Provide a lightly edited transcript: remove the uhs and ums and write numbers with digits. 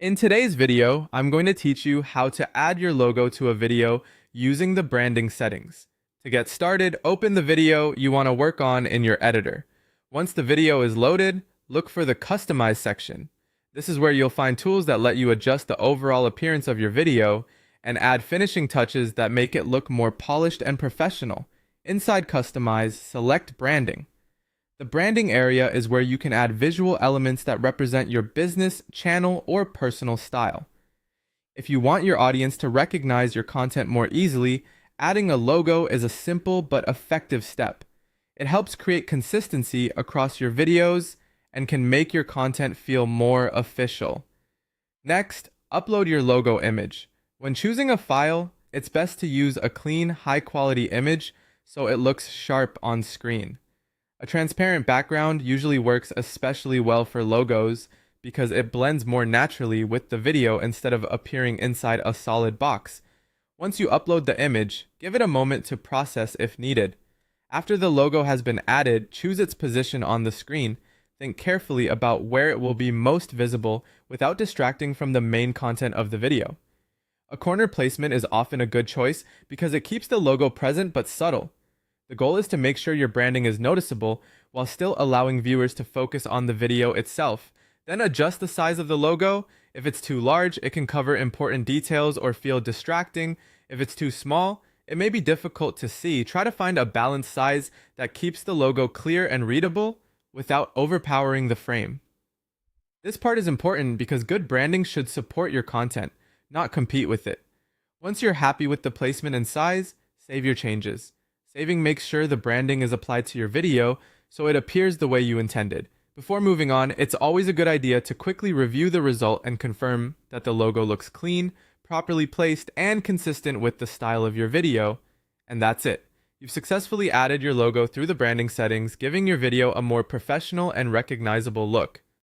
In today's video, I'm going to teach you how to add your logo to a video using the branding settings. To get started, open the video you want to work on in your editor. Once the video is loaded, look for the Customize section. This is where you'll find tools that let you adjust the overall appearance of your video and add finishing touches that make it look more polished and professional. Inside Customize, select Branding. The branding area is where you can add visual elements that represent your business, channel, or personal style. If you want your audience to recognize your content more easily, adding a logo is a simple but effective step. It helps create consistency across your videos and can make your content feel more official. Next, upload your logo image. When choosing a file, it's best to use a clean, high-quality image so it looks sharp on screen. A transparent background usually works especially well for logos because it blends more naturally with the video instead of appearing inside a solid box. Once you upload the image, give it a moment to process if needed. After the logo has been added, choose its position on the screen. Think carefully about where it will be most visible without distracting from the main content of the video. A corner placement is often a good choice because it keeps the logo present but subtle. The goal is to make sure your branding is noticeable while still allowing viewers to focus on the video itself. Then adjust the size of the logo. If it's too large, it can cover important details or feel distracting. If it's too small, it may be difficult to see. Try to find a balanced size that keeps the logo clear and readable without overpowering the frame. This part is important because good branding should support your content, not compete with it. Once you're happy with the placement and size, save your changes. Saving makes sure the branding is applied to your video so it appears the way you intended. Before moving on, it's always a good idea to quickly review the result and confirm that the logo looks clean, properly placed, and consistent with the style of your video. And that's it. You've successfully added your logo through the branding settings, giving your video a more professional and recognizable look.